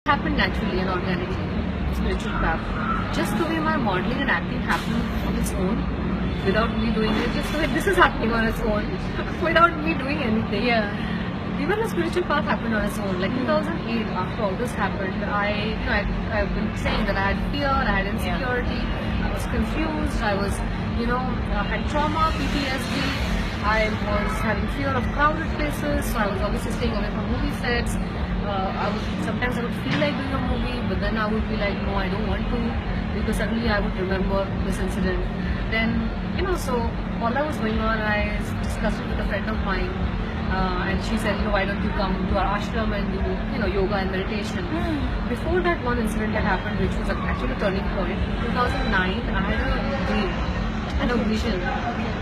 happened naturally and organically, spiritual path. Just the way my modeling and acting happened on its own, without me doing it, just the way this is happening on its own, without me doing anything. Yeah. Even the spiritual path happened on its own. Like 2008, after all this happened, I've been saying that I had fear, I had insecurity, I was confused, I was, had trauma, PTSD. I was having fear of crowded places, so I was obviously staying away from movie sets. Sometimes I would feel like doing a movie, but then I would be like, no, I don't want to, because suddenly I would remember this incident. Then, so all that was going on, I discussed it with a friend of mine, and she said, why don't you come to our ashram and do, yoga and meditation. Before that one incident that happened, which was actually a turning point, 2009, I had a dream, and a vision,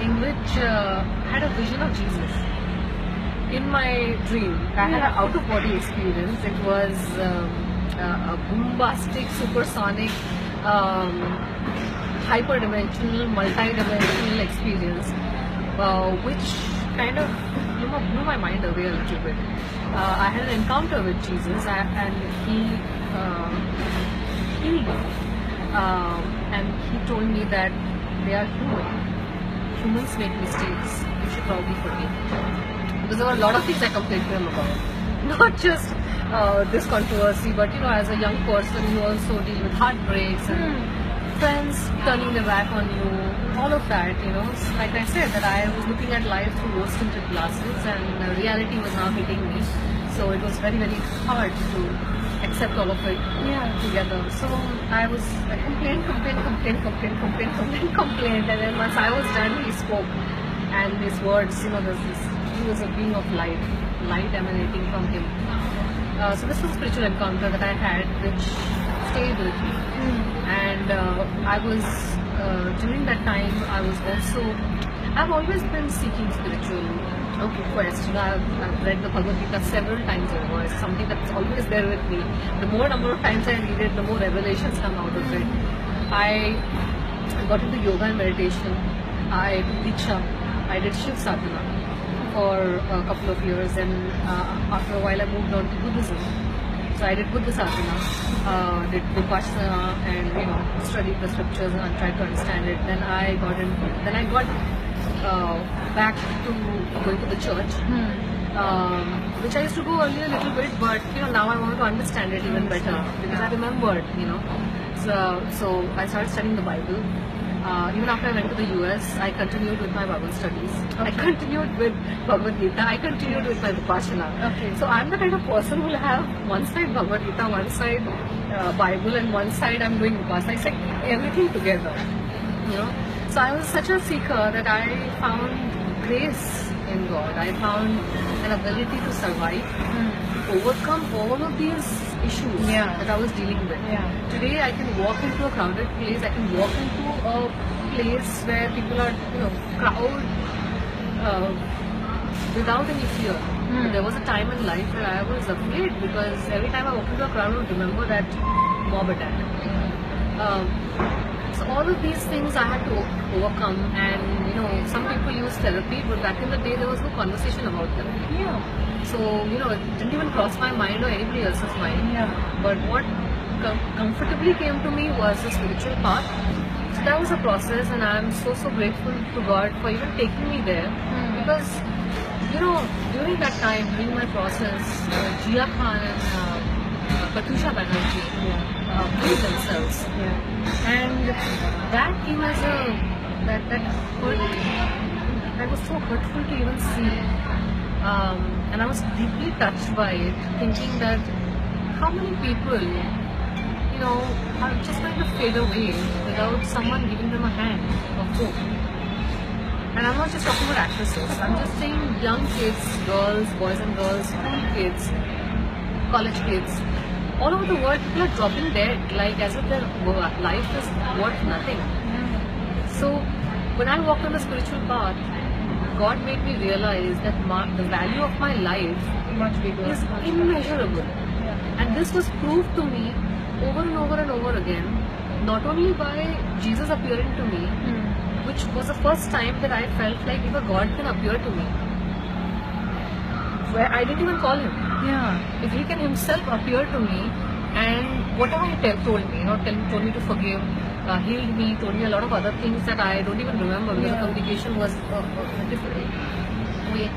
in which I had a vision of Jesus. In my dream, I had an out-of-body experience. It was a bombastic, supersonic, hyper-dimensional, multi-dimensional experience, which kind of blew my mind away a little bit. I had an encounter with Jesus, and he healed me. And he told me that they are human. Humans make mistakes. You should probably forgive. Because there were a lot of things I complained to him about. Not just this controversy, but as a young person, you also deal with heartbreaks and friends turning their back on you, all of that, Like I said, that I was looking at life through rose-tinted glasses, and reality was now hitting me. So it was very, very hard to accept all of it together. So I complained, and then once I was done, he spoke. And his words, he was a being of light emanating from him. So this was a spiritual encounter that I had, which stayed with me. And I was, during that time, I've always been seeking spiritual quest. I've read the Bhagavad Gita several times over. It's something that's always there with me. The more number of times I read it, the more revelations come out of it. I got into yoga and meditation. I did Diksha. I did Shiv Sadhana for a couple of years, and after a while I moved on to Buddhism. So I did Buddha Sadhana, did Vipassana, and studied the scriptures and tried to understand it. Then I got back to going to the church, which I used to go earlier a little bit, but now I want to understand it even better, because I remembered, So I started studying the Bible. Even after I went to the US, I continued with my Bible studies. I continued with Bhagavad Gita. I continued with my Vipassana. So I'm the kind of person who will have one side Bhagavad Gita, one side Bible, and one side I'm doing Vipassana. It's like everything together, So I was such a seeker that I found grace in God. I found an ability to survive, overcome all of these issues that I was dealing with. Today I can walk into a crowded place, I can walk into a place where people are, crowd without any fear. But there was a time in life where I was afraid, because every time I walked into a crowd, I would remember that mob attack. So all of these things I had to overcome, and some people use therapy, but back in the day there was no conversation about therapy. So it didn't even cross my mind or anybody else's mind. But what comfortably came to me was the spiritual path. So that was a process, and I'm so grateful to God for even taking me there, because during that time, during my process, Jia Khan and Katusha Banerjee killed themselves, and that came as that was so hurtful to even see, and I was deeply touched by it, thinking that how many people are just going to fade away without someone giving them a hand of hope. And I'm not just talking about actresses, I'm just saying young kids, girls, boys and girls, school kids, college kids, all over the world. People are dropping dead, like as if their life is worth nothing. So when I walked on the spiritual path, God made me realize that the value of my life is immeasurable. And this was proved to me over and over and over again, not only by Jesus appearing to me, which was the first time that I felt like if a God can appear to me, where I didn't even call him. Yeah. If he can himself appear to me whatever he told me, told me to forgive, healed me, told me a lot of other things that I don't even remember because the communication was a different way.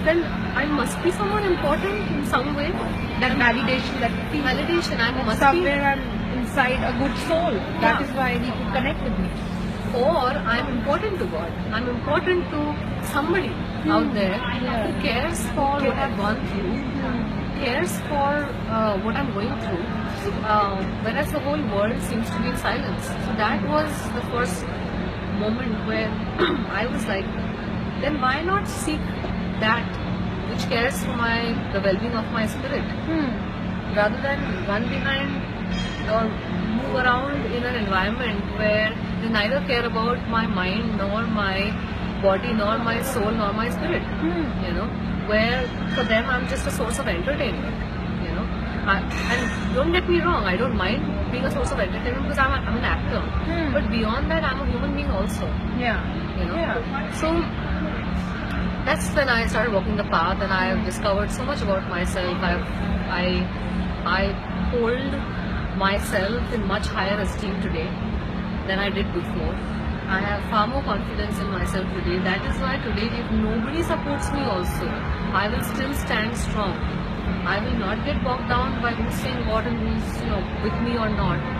Then I must be someone important in some way. That validation, that Validation, I must be. somewhere I'm inside a good soul. That is why he could connect with me. Or I'm important to God. I'm important to somebody out there who cares for what I've gone through, cares for what I'm going through, whereas the whole world seems to be in silence. So that was the first moment where I was like, then why not seek that which cares for the well-being of my spirit, rather than run behind or move around in an environment where they neither care about my mind nor my body nor my soul nor my spirit, where for them I'm just a source of entertainment, and don't get me wrong, I don't mind being a source of entertainment because I'm an actor, but beyond that I'm a human being also. So that's when I started walking the path, and I have discovered so much about myself. I hold myself in much higher esteem today than I did before. I have far more confidence in myself today. That is why today, if nobody supports me also, I will still stand strong. I will not get bogged down by who's saying what and who's with me or not.